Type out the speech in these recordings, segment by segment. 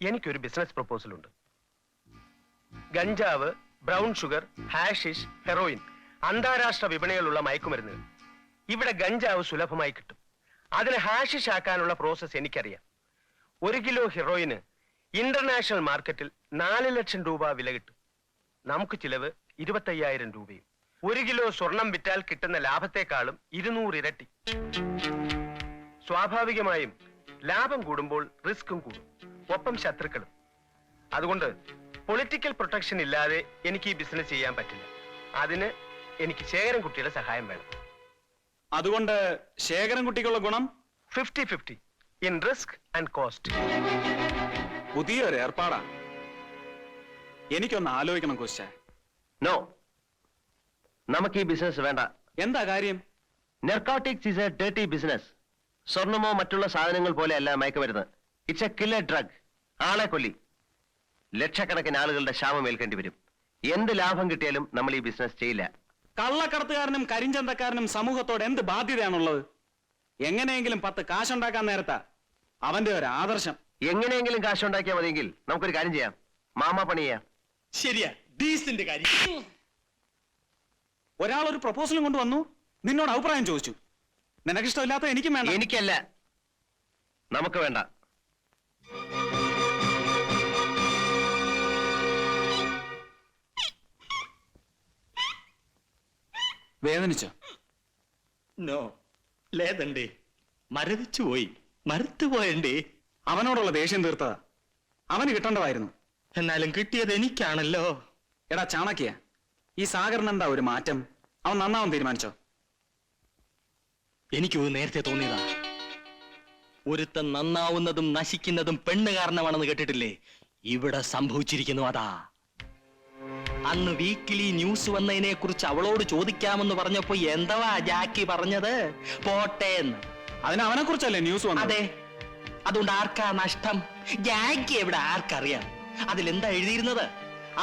എനിക്കൊരു business proposal ഉണ്ട്. ഗഞ്ചാവ്, brown sugar, hashish, heroin അന്താരാഷ്ട്ര വിപണിയിലുള്ള മയക്കുമരുന്നുകൾ. ഇവിടെ ഗഞ്ചാവ് സുലഭമായി കിട്ടും. അതിന് ഹാഷിഷ് ആക്കാനുള്ള പ്രോസസ് എനിക്കറിയാം. 1 കിലോ ഹെറോയിന് ഇന്റർനാഷണൽ മാർക്കറ്റിൽ 4 ലക്ഷം രൂപ വില കിട്ടും. നമുക്ക് ചിലവ് 25,000 രൂപയും. 1 കിലോ സ്വർണം വിറ്റാൽ കിട്ടുന്ന ലാഭത്തെക്കാളും 200 ഇരട്ടി. സ്വാഭാവികമായും ലാഭം കൂടുമ്പോൾ റിസ്ക്കും കൂടും, ഒപ്പം ശത്രുക്കളും. അതുകൊണ്ട് പൊളിറ്റിക്കൽ പ്രൊട്ടക്ഷൻ ഇല്ലാതെ എനിക്ക് ഈ ബിസിനസ് ചെയ്യാൻ പറ്റില്ല. അതിന് എനിക്ക് ശേഖരൻകുട്ടിയുടെ സഹായം വേണം. അതുകൊണ്ട് ശേഖരൻകുട്ടിക്കുള്ള ഗുണം 50-50 ഇൻ റിസ്ക് ആൻഡ് കോസ്റ്റ്. പുതിയൊരു ഏർപ്പാടാ. എനിക്കൊന്ന് ആലോചിക്കണം കോസ്റ്റ. നോ, നമുക്ക് ഈ ബിസിനസ് വേണ്ട. എന്താ കാര്യം? Narcotics is a dirty business. സ്വർണമോ മറ്റുള്ള സാധനങ്ങൾ പോലെയല്ല മയക്കുമരുന്ന്. It's a killer drug. ആളെ കൊല്ലി. ലക്ഷക്കണക്കിന് ആളുകളുടെ ശാപം ഏൽക്കേണ്ടി വരും. എന്ത് ലാഭം കിട്ടിയാലും നമ്മൾ ഈ ബിസിനസ് ചെയ്യില്ല. കള്ളക്കടത്തുകാരനും കരിഞ്ചന്തക്കാരനും സമൂഹത്തോട് എന്ത് ബാധ്യതയാണുള്ളത്? എങ്ങനെയെങ്കിലും 10 കാശുണ്ടാക്കാൻ നേരത്താ അവന്റെ ഒരു ആദർശം. എങ്ങനെയെങ്കിലും കാശുണ്ടാക്കിയാൽ മതിയെങ്കിൽ നമുക്കൊരു കാര്യം ചെയ്യാം. മാമാ പണി ചെയ്യാം. ശരിയാ, ഡീസന്റ് കാര്യം. ഒരാൾ ഒരു പ്രപ്പോസലും കൊണ്ടുവന്നു, നിന്നോട് അഭിപ്രായം ചോദിച്ചു. നിനക്കിഷ്ടമില്ലാത്ത എനിക്കും വേണ്ട. എനിക്കല്ല, നമുക്ക് വേണ്ട. വേദനിച്ചോ? നോ, లేదండి. മരവിച്ചുപോയി, മരത്തുപോയണ്ടേ. അവനോടുള്ള ദേഷ്യം തീർത്തതാ. അവന് കിട്ടേണ്ടതായിരുന്നു. എന്നാലും കിട്ടിയത് എനിക്കാണല്ലോ. എടാ ചാണക്യ, ഈ സാഗറിന് എന്താ ഒരു മാറ്റം? അവൻ നന്നാവാൻ തീരുമാനിച്ചോ? എനിക്കത് നേരത്തെ തോന്നിയതാ. ഒരുത്തൻ നന്നാവുന്നതും നശിക്കുന്നതും പെണ്ണ് കാരണമാണെന്ന് കേട്ടിട്ടില്ലേ? ഇവിടെ സംഭവിച്ചിരിക്കുന്നു അതാ. അന്ന് വീക്കിലി ന്യൂസ് വന്നതിനെ കുറിച്ച് അവളോട് ചോദിക്കാമെന്ന് പറഞ്ഞപ്പോ എന്തവാ ജാക്കി പറഞ്ഞത്? പോട്ടേന്ന്. അതിന് അവനെ കുറിച്ചല്ലേ ന്യൂസ് വന്നത്? അതെ. അതുകൊണ്ട് ആർക്കാ നഷ്ടം? ജാക്കി എവിടെ ആർക്കറിയാം? അതിലെന്താ എഴുതിയിരുന്നത്?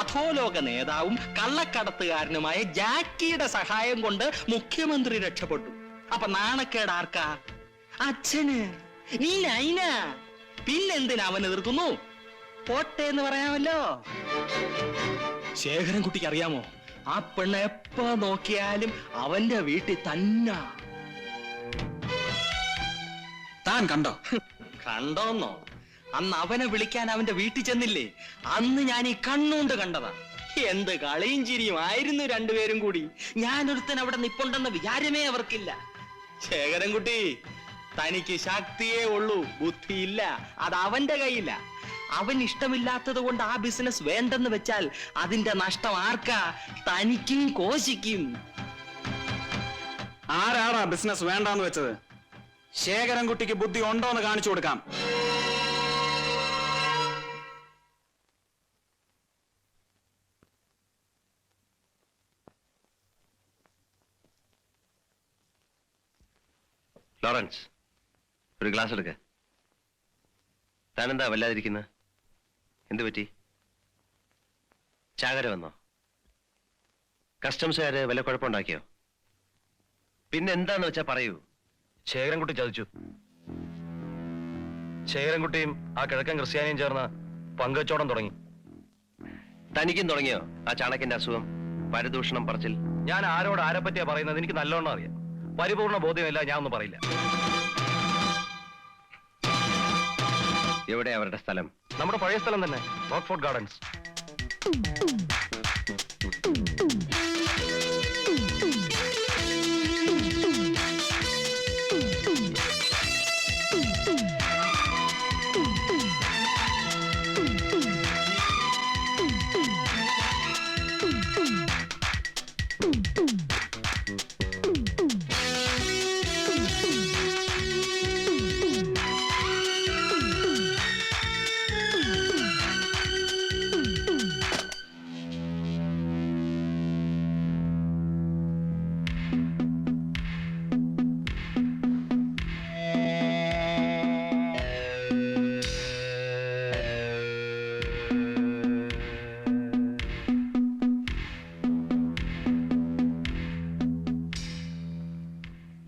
അധോലോക നേതാവും കള്ളക്കടത്തുകാരനുമായ ജാക്കിയുടെ സഹായം കൊണ്ട് മുഖ്യമന്ത്രി രക്ഷപ്പെട്ടു. അപ്പൊ നാണക്കേട് ആർക്കാ? അച്ഛന്. നീ നൈന. പിന്നെന്തിനാ അവൻ എതിർക്കുന്നു? പോട്ടെ എന്ന് പറയാമല്ലോ. ശേഖരൻകുട്ടിക്ക് അറിയാമോ, ആ പെണ്ണ് എപ്പോ നോക്കിയാലും അവന്റെ വീട്ടിൽ തന്നെ. താൻ കണ്ടോ? കണ്ടോന്നോ? അന്ന് അവനെ വിളിക്കാൻ അവന്റെ വീട്ടിൽ ചെന്നില്ലേ? അന്ന് ഞാൻ ഈ കണ്ണുകൊണ്ട് കണ്ടതാ. എന്ത് കളിയും ചിരിയും ആയിരുന്നു രണ്ടുപേരും കൂടി. ഞാനൊരുത്തൻ അവിടെ നിപ്പുണ്ടെന്ന വിചാരമേ അവർക്കില്ല. ശേഖരൻകുട്ടി, തനിക്ക് ശക്തിയേ ഉള്ളൂ, ബുദ്ധിയില്ല. അത് അവന്റെ കയ്യില്ല. അവൻ ഇഷ്ടമില്ലാത്തത് കൊണ്ട് ആ ബിസിനസ് വേണ്ടെന്ന് വെച്ചാൽ അതിന്റെ നഷ്ടം ആർക്കാ? തനിക്കും കോശിക്കും. ആരാടാ ബിസിനസ് വേണ്ടാന്ന് വെച്ചത്? ശേഖരൻകുട്ടിക്ക് ബുദ്ധി ഉണ്ടോന്ന് കാണിച്ചു കൊടുക്കാം. ലോറൻസ്, ഒരു ഗ്ലാസ് എടുക്ക. താനെന്താ വല്ലാതിരിക്കുന്നത്? എന്തു പറ്റി? ചാകര വന്നോ? കസ്റ്റംസുകാര് വല്ല കുഴപ്പമുണ്ടാക്കിയോ? പിന്നെ എന്താന്ന് വെച്ചാ പറയൂ. ശേഖരൻകുട്ടി ചതിച്ചു. ശേഖരൻകുട്ടിയും ആ കിഴക്കൻ ക്രിസ്ത്യാനിയും ചേർന്ന് പങ്കുവച്ചോടം തുടങ്ങി. തനിക്കും തുടങ്ങിയോ ആ ചാണക്യന്റെ അസുഖം? പരദൂഷണം പറച്ചിൽ. ഞാൻ ആരോട് ആരെ പറ്റിയാ പറയുന്നത് എനിക്ക് നല്ലോണം അറിയാം. പരിപൂർണ ബോധ്യമില്ല, ഞാൻ ഒന്നും പറയില്ല. എവിടെ അവരുടെ സ്ഥലം? നമ്മുടെ പഴയ സ്ഥലം തന്നെ, റോക്ക്ഫോർട്ട് ഗാർഡൻസ്.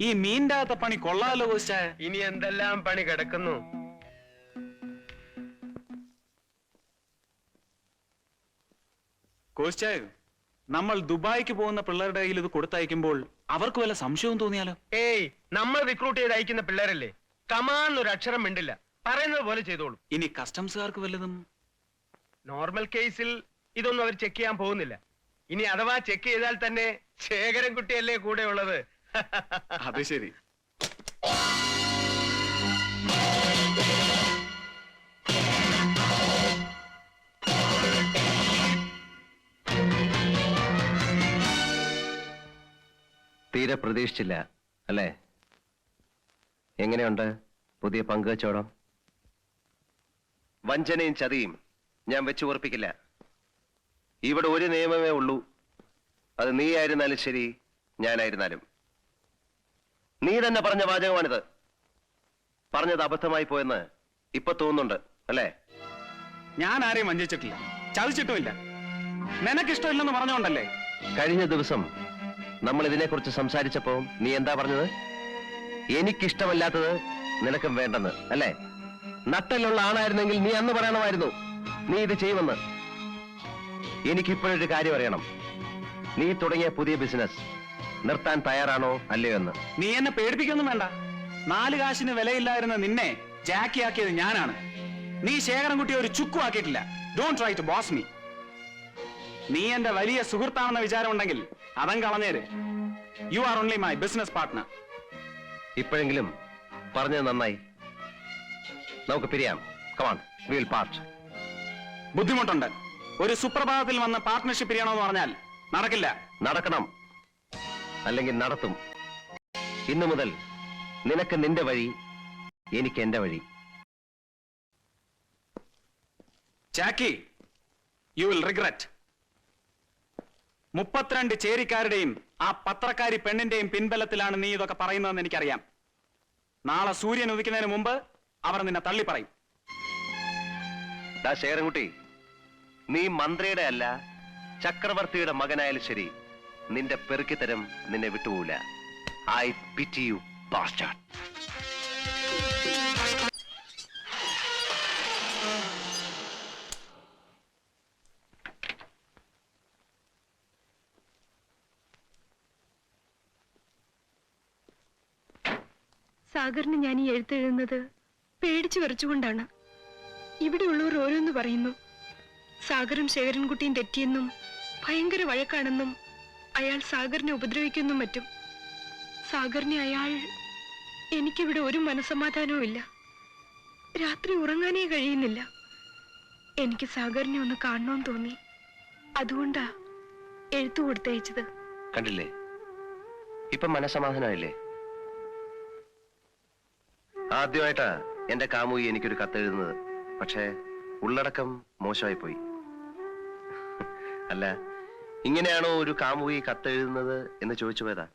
ഈ മീൻ്റെ പണി കൊള്ളാലോ കോസ്റ്റ. ഇനി എന്തെല്ലാം പണി കിടക്കുന്നു. കോച്ചായോ, നമ്മൾ ദുബായിക്ക് പോകുന്ന പിള്ളേരുടെ കയ്യിൽ ഇത് കൊടുത്തയക്കുമ്പോൾ അവർക്ക് വല്ല സംശയവും തോന്നിയാലോ? ഏയ്, നമ്മൾ റിക്രൂട്ട് ചെയ്ത് അയക്കുന്ന പിള്ളേരല്ലേ, കമാന്നൊരു അക്ഷരം മിണ്ടില്ല, പറയുന്നത് പോലെ ചെയ്തോളൂ. ഇനി കസ്റ്റംസുകാർക്ക് വല്ലതും? നോർമൽ കേസിൽ ഇതൊന്നും അവർ ചെക്ക് ചെയ്യാൻ പോകുന്നില്ല. ഇനി അഥവാ ചെക്ക് ചെയ്താൽ തന്നെ ശേഖരൻകുട്ടിയല്ലേ കൂടെ ഉള്ളത്. അത് ശരി. തീരെ പ്രതീക്ഷിച്ചില്ല അല്ലേ? എങ്ങനെയുണ്ട് പുതിയ പങ്കുവച്ചോടം? വഞ്ചനയും ചതിയും ഞാൻ വെച്ച് ഉറപ്പിക്കില്ല. ഇവിടെ ഒരു നിയമമേ ഉള്ളൂ, അത് നീ ആയിരുന്നാലും ശരി, ഞാനായിരുന്നാലും. നീ തന്നെ പറഞ്ഞ വാചകമാണിത്. പറഞ്ഞത് അബദ്ധമായി പോയെന്ന് ഇപ്പൊ തോന്നുന്നുണ്ട് അല്ലേ? ഞാൻ ആരെയും വഞ്ചിച്ചിട്ടില്ല, ചതിച്ചിട്ടുമില്ല. നിനക്കിഷ്ടമില്ലെന്ന് പറഞ്ഞോണ്ടല്ലേ? കഴിഞ്ഞ ദിവസം നമ്മൾ ഇതിനെക്കുറിച്ച് സംസാരിച്ചപ്പോ നീ എന്താ പറഞ്ഞത്? എനിക്കിഷ്ടമല്ലാത്തത് നിനക്കും വേണ്ടെന്ന് അല്ലേ? നട്ടലുള്ള ആണായിരുന്നെങ്കിൽ നീ അന്ന് പറയണമായിരുന്നു നീ ഇത് ചെയ്യുമെന്ന്. എനിക്കിപ്പോഴൊരു കാര്യം അറിയണം. നീ തുടങ്ങിയ പുതിയ ബിസിനസ് നിർത്താൻ തയ്യാറാണോ അല്ലയോ എന്ന്. നീ എന്നെ പേടിപ്പിക്കൊന്നും വേണ്ട. 4 കാശിന് വിലയില്ലായിരുന്ന നിന്നെ ജാക്കിയാക്കിയത് ഞാനാണ്. നീ ശേഖരൻകുട്ടിയെ ഒരു ചുക്കും ആക്കിയിട്ടില്ല. Don't try to boss me. നീ എന്റെ വലിയ സുഹൃത്താണെന്ന വിചാരമുണ്ടെങ്കിൽ അതം കളഞ്ഞേര്. You are only my business partner. ഇപ്പോഴെങ്കിലും പറഞ്ഞത് നന്നായി. നമുക്ക് പിരിയാം. Come on, we will part. ബുദ്ധിമുട്ടുണ്ട്. ഒരു സുപ്രഭാതത്തിൽ വന്ന് പാർട്ട്ണർഷിപ്പ് പിരിയണമെന്ന് പറഞ്ഞാൽ നടക്കില്ല. നടക്കണം, അല്ലെങ്കിൽ നടത്തും. ഇന്നു മുതൽ നിനക്ക് നിന്റെ വഴി, എനിക്ക് എന്റെ വഴി. ജാക്കി, യു വിൽ റിഗ്രറ്റ്. 32 ചേരിക്കാരുടെയും ആ പത്രക്കാരി പെണ്ണിന്റെയും പിൻബലത്തിലാണ് നീ ഇതൊക്കെ പറയുന്നതെന്ന് എനിക്കറിയാം. നാളെ സൂര്യൻ ഉദിക്കുന്നതിന് മുമ്പ് അവർ നിന്നെ തള്ളിപ്പറയും. ശേഖരൻകുട്ടി, നീ മന്ത്രിയുടെ അല്ല ചക്രവർത്തിയുടെ മകനായാലും ശരി, നിന്റെ പെറുക്കിത്തരം നിന്നെ വിട്ടുപോകില്ല. I pity you bastard. സാഗറിന് ഞാൻ ഈ എഴുത്തെഴുതുന്നത് പേടിച്ചു വിറച്ചുകൊണ്ടാണ്. ഇവിടെയുള്ളവർ ഓരോന്ന് പറയുന്നു. സാഗറും ശേഖരൻകുട്ടിയും തെറ്റിയെന്നും ഭയങ്കര വഴക്കാണെന്നും അയാൾ സാഗറിനെ ഉപദ്രവിക്കുന്നും മറ്റും. സാഗറിനെ അയാൾ... എനിക്കിവിടെ ഒരു മനസമാധാനവും ഇല്ല. രാത്രി ഉറങ്ങാനേ കഴിയുന്നില്ല. എനിക്ക് സാഗറിനെ ഒന്ന് കാണണമെന്ന് തോന്നി. അതുകൊണ്ടാ എഴുത്തു കൊടുത്തയച്ചത്. കണ്ടില്ലേ, ഇപ്പൊ മനസമാധാനമായില്ലേ? ആദ്യമായിട്ടാ എന്റെ കാമുകി എനിക്കൊരു കത്തെഴുതുന്നത്. പക്ഷേ ഉള്ളടക്കം മോശമായി പോയി. അല്ല, ഇങ്ങനെയാണോ ഒരു കാമുകി കത്തെഴുതുന്നത് എന്ന് ചോദിച്ചു പോയതാ.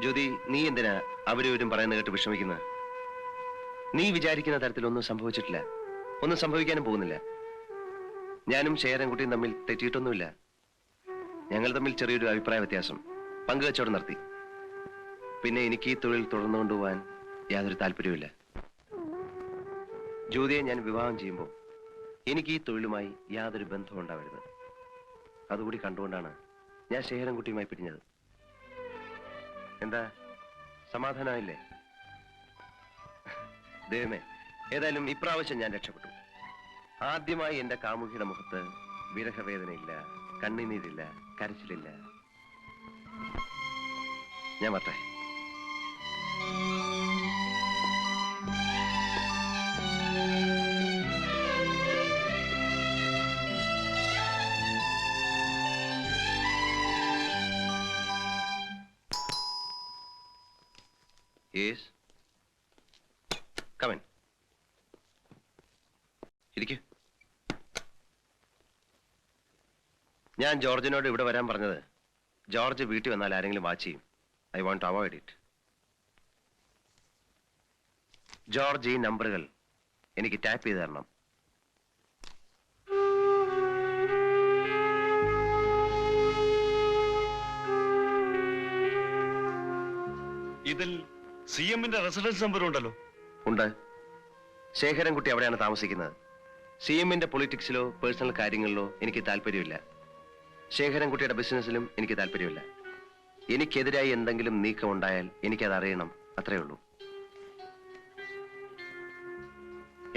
ജ്യോതി, നീ എന്തിനാ അവരും പറയുന്ന കേട്ട് വിഷമിക്കുന്നത്? നീ വിചാരിക്കുന്ന തരത്തിലൊന്നും സംഭവിച്ചിട്ടില്ല, ഒന്നും സംഭവിക്കാനും പോകുന്നില്ല. ഞാനും ശേഖരൻകുട്ടിയും തമ്മിൽ തെറ്റിയിട്ടൊന്നുമില്ല. ഞങ്ങൾ തമ്മിൽ ചെറിയൊരു അഭിപ്രായ വ്യത്യാസം, പങ്കുവെച്ചോടെ നിർത്തി. പിന്നെ എനിക്ക് ഈ തൊഴിൽ തുടർന്നു കൊണ്ടുപോകാൻ യാതൊരു താല്പര്യവുമില്ല. ജ്യോതിയെ ഞാൻ വിവാഹം ചെയ്യുമ്പോൾ എനിക്ക് ഈ തൊഴിലുമായി യാതൊരു ബന്ധവും ഉണ്ടാവരുത്. അതുകൂടി കണ്ടുകൊണ്ടാണ് ഞാൻ ശേഖരൻകുട്ടിയുമായി പിരിഞ്ഞത്. എന്താ, സമാധാനമായില്ലേ? ദൈവമേ, ഏതായാലും ഇപ്രാവശ്യം ഞാൻ രക്ഷപ്പെട്ടു. ആദ്യമായി എന്റെ കാമുകിയുടെ മുഖത്ത് വിരഹവേദനയില്ല, കണ്ണുനീരില്ല, കരച്ചിലില്ല. ഞാൻ വരട്ടെ. Yes. Come in. ഇരിക്കൂ. ഞാൻ ജോർജിനോട് ഇവിടെ വരാൻ പറഞ്ഞത്, ജോർജ് വീട്ടിൽ വന്നാൽ ആരെങ്കിലും വാച്ച് ചെയ്യും. I want to avoid it. George ഈ നമ്പറുകൾ എനിക്ക് ടാപ്പ് ചെയ്ത് തരണം. ഇതിൽ CM-ന്റെ റെസിഡൻസ് നമ്പർ ഉണ്ടല്ലോ. ഉണ്ട്. ശേഖരൻകുട്ടി അവിടെയാണ് താമസിക്കുന്നത്. CM-ന്റെ പൊളിറ്റിക്സിലോ പേഴ്സണൽ കാര്യങ്ങളിലോ എനിക്ക് താല്പര്യമില്ല. ശേഖരൻകുട്ടിയുടെ ബിസിനസ്സിലും എനിക്ക് താല്പര്യമില്ല. എനിക്കെതിരായി എന്തെങ്കിലും നീക്കം ഉണ്ടായാൽ എനിക്കത് അറിയണം, അത്രേ ഉള്ളൂ.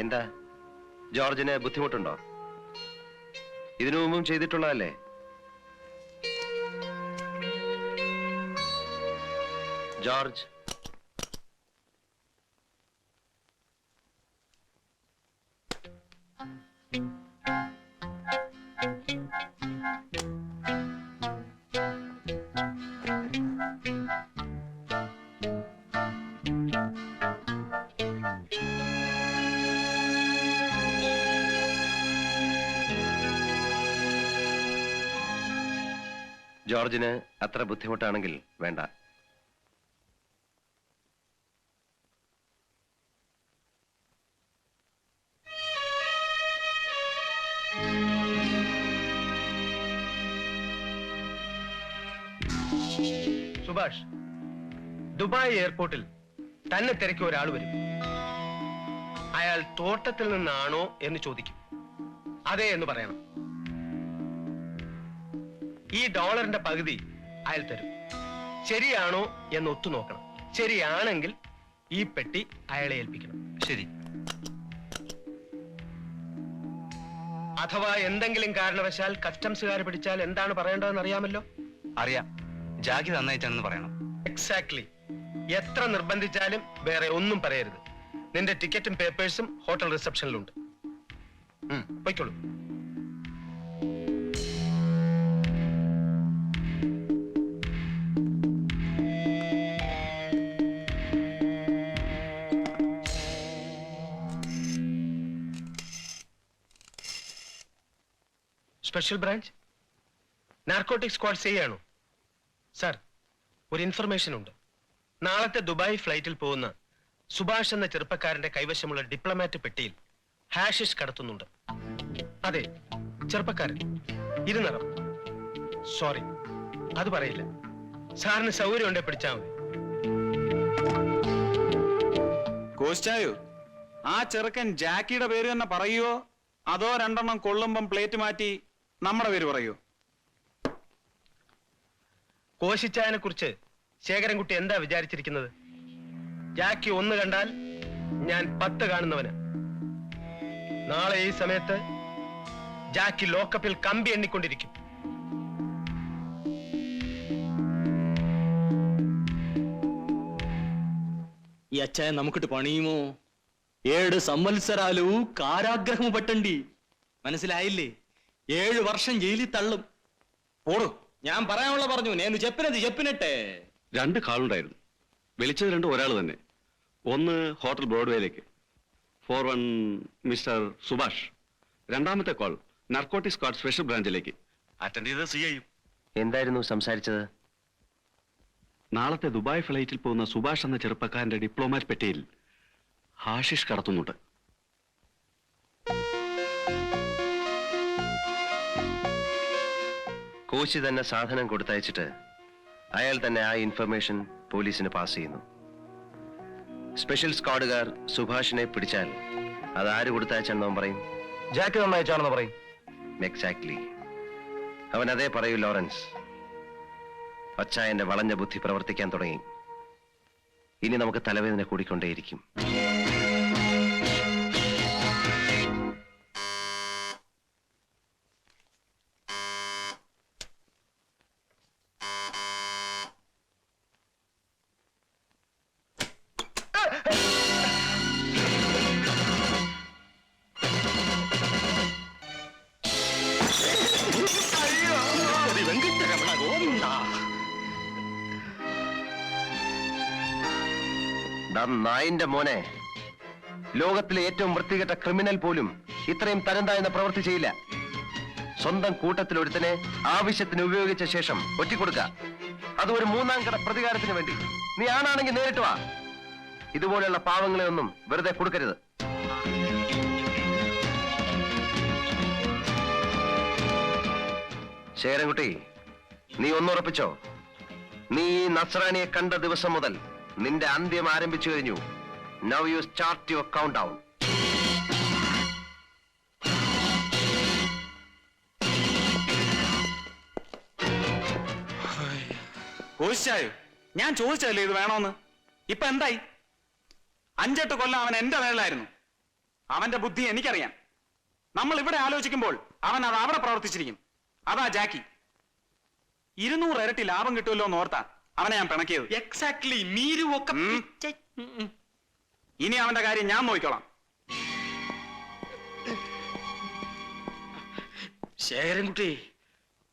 എന്താ ജോർജിന് ബുദ്ധിമുട്ടുണ്ടോ? ഇതിനു മുമ്പും ചെയ്തിട്ടുള്ളതല്ലേ? ജോർജ്, ജോർജിന് അത്ര ബുദ്ധിമുട്ടാണെങ്കിൽ വേണ്ട. സുഭാഷ്, ദുബായ് എയർപോർട്ടിൽ തന്നെ തിരക്കി ഒരാൾ വരും. അയാൾ തോട്ടത്തിൽ നിന്നാണോ എന്ന് ചോദിക്കും. അതെ എന്ന് പറയണം. ഈ ഡോളറിന്റെ പകുതി അയാൾ തരും. ശരിയാണോ എന്ന് ഒത്തു നോക്കണം. ശരിയാണെങ്കിൽ ഈ പെട്ടി അയാളെ ഏൽപ്പിക്കണം. ശരി. അഥവാ എന്തെങ്കിലും കാരണവശാൽ കസ്റ്റംസുകാർ പിടിച്ചാൽ എന്താണ് പറയേണ്ടതെന്ന് അറിയാമല്ലോ? അറിയാം. ജാക്കി നന്നായിട്ടാണെന്ന് പറയണം. എക്സാക്ട്ലി. എത്ര നിർബന്ധിച്ചാലും വേറെ ഒന്നും പറയരുത്. നിന്റെ ടിക്കറ്റും പേപ്പേഴ്സും ഹോട്ടൽ റിസപ്ഷനിലുണ്ട്. പൊയ്ക്കോളൂ. സ്പെഷ്യൽ ബ്രാഞ്ച് നാർക്കോട്ടിക് സ്ക്വാഡ് ചെയ്യാണോ? സാർ, ഒരു ഇൻഫർമേഷൻ ഉണ്ട്. നാളത്തെ ദുബായ് ഫ്ലൈറ്റിൽ പോകുന്ന സുഭാഷ് എന്ന ചെറുപ്പക്കാരന്റെ കൈവശമുള്ള ഡിപ്ലോമാറ്റ് പെട്ടിയിൽ ഹാഷിഷ് കടത്തുന്നുണ്ട്. അതെ, ചെറുപ്പക്കാരൻ, ഇരുനിറം. സോറി, അത് പറയില്ല. സാറിന് സൗകര്യം ഉണ്ടെ പിടിച്ചാൽ മതി. കോസ്റ്റായോ, ആ ചെറുക്കൻ ജാക്കിയുടെ പേര് തന്നെ പറയുവോ അതോ രണ്ടെണ്ണം കൊള്ളുമ്പം പ്ലേറ്റ് മാറ്റി നമ്മുടെ പേര് പറയൂ? കോശിച്ചായനെ കുറിച്ച് ശേഖരൻകുട്ടി എന്താ വിചാരിച്ചിരിക്കുന്നത്? ജാക്കി 1 കണ്ടാൽ ഞാൻ 10 കാണുന്നവന്. നാളെ ഈ സമയത്ത് ജാക്കി ലോക്കപ്പിൽ കമ്പി എണ്ണിക്കൊണ്ടിരിക്കും. ഈ അച്ചായ നമുക്കിട്ട് പണിയുമോ? 7 സംവത്സരാലു കാരാഗ്രഹം പറ്റണ്ടി. മനസ്സിലായില്ലേ? 7 വർഷം ജയിലിൽ തള്ളും. പോടു, ഞാൻ പറയാനുള്ള പറഞ്ഞു. నేను చెప్పినది చెప్పినట్టే. 2 കാളുണ്ടായിരുന്നു. വിളിച്ചത് 2 ഒരാൾ തന്നെ. ഒന്ന് ഹോട്ടൽ ബ്രോഡ്വേയിലേക്ക്, 41 മിസ്റ്റർ സുഭാഷ്. രണ്ടാമത്തെ കോൾ നർക്കോട്ടിക് സ്ക്വാഡ് സ്പെഷ്യൽ ബ്രാഞ്ചിലേക്ക്. അറ്റൻഡ് ചെയ്ത CI. എന്തായിരുന്നു സംസാരിച്ചത്? നാളത്തെ ദുബായ് ഫ്ലൈറ്റിൽ പോകുന്ന സുഭാഷ് എന്ന ചെറുപ്പക്കാരന്റെ ഡിപ്ലോമാറ്റ് പെട്ടിയിൽ ഹാഷിഷ് കടത്തുന്നുണ്ട്. കോശി തന്നെ സാധനം കൊടുത്തയച്ചിട്ട് അയാൾ തന്നെ ആ ഇൻഫർമേഷൻ പോലീസിന് പാസ് ചെയ്യുന്നു. സ്പെഷ്യൽ സ്ക്വാഡുകാർ സുഭാഷിനെ പിടിച്ചാൽ അത് ആര് കൊടുത്തയച്ചാണെന്ന് അവൻ പറയും? ജാക്കി നന്നായിച്ചാണെന്ന് പറയും. എക്സാക്ട്ലി. അവൻ അതേ പറയൂ ലോറൻസ്. അച്ചായന്റെ വളഞ്ഞ ബുദ്ധി പ്രവർത്തിക്കാൻ തുടങ്ങി. ഇനി നമുക്ക് തലവേദന കൂടിക്കൊണ്ടേയിരിക്കും. നായിന്റെ മോനെ, ലോകത്തിലെ ഏറ്റവും വൃത്തികെട്ട ക്രിമിനൽ പോലും ഇത്രയും തരം താഴ്ന്ന പ്രവൃത്തി ചെയ്യില്ല. സ്വന്തം കൂട്ടത്തിൽ ഒരുത്തനെ ആവശ്യത്തിന് ഉപയോഗിച്ച ശേഷം ഒറ്റിക്കൊടുക്കുക, അത് ഒരു 3ാം കട പ്രതികാരത്തിന് വേണ്ടി. നീ ആണാണെങ്കിൽ നേരിട്ട് വാ. ഇതുപോലെയുള്ള പാവങ്ങളെ ഒന്നും വെറുതെ കൊടുക്കരുത്. ശേഖരൻകുട്ടി, നീ ഒന്നുറപ്പിച്ചോ, നീ ഈ നസ്രാണിയെ കണ്ട ദിവസം മുതൽ നിന്റെ അന്ത്യം ആരംഭിച്ചു കഴിഞ്ഞു. Now you start your countdown. കോശായോ? ഞാൻ ചോദിച്ചല്ലേ ഇത് വേണോന്ന്. ഇപ്പൊ എന്തായി? 5-8 കൊല്ലം അവൻ എന്റെ മേളിലായിരുന്നു. അവന്റെ ബുദ്ധി എനിക്കറിയാം. നമ്മൾ ഇവിടെ ആലോചിക്കുമ്പോൾ അവൻ അത് അവിടെ പ്രവർത്തിച്ചിരിക്കും. അതാ ജാക്കി. 200 ഇരട്ടി ലാഭം കിട്ടുമല്ലോ എന്ന് ഓർത്താ അവനെ ഞാൻ പിണക്കിയത്. എക്സാക്ട്ലി. നീരുമൊക്കെ ഇനി അവന്റെ കാര്യം ഞാൻ നോക്കിക്കോളാം. ശേഖരൻകുട്ടി,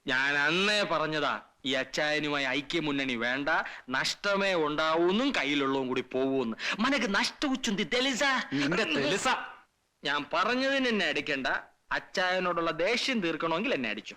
ഞാൻ അന്നേ പറഞ്ഞതാ ഈ അച്ചായനുമായി ഐക്യമുന്നണി വേണ്ട, നഷ്ടമേ ഉണ്ടാവൂന്നും കയ്യിലുള്ളതും കൂടി പോവൂന്ന്. മനക്ക് നഷ്ടവുച്ചുന്തി തെളിസ. നിന്റെ തെളിസ. ഞാൻ പറഞ്ഞതിന് എന്നെ അടിക്കണ്ട. അച്ചായനോടുള്ള ദേഷ്യം തീർക്കണമെങ്കിൽ എന്നെ അടിച്ചോ.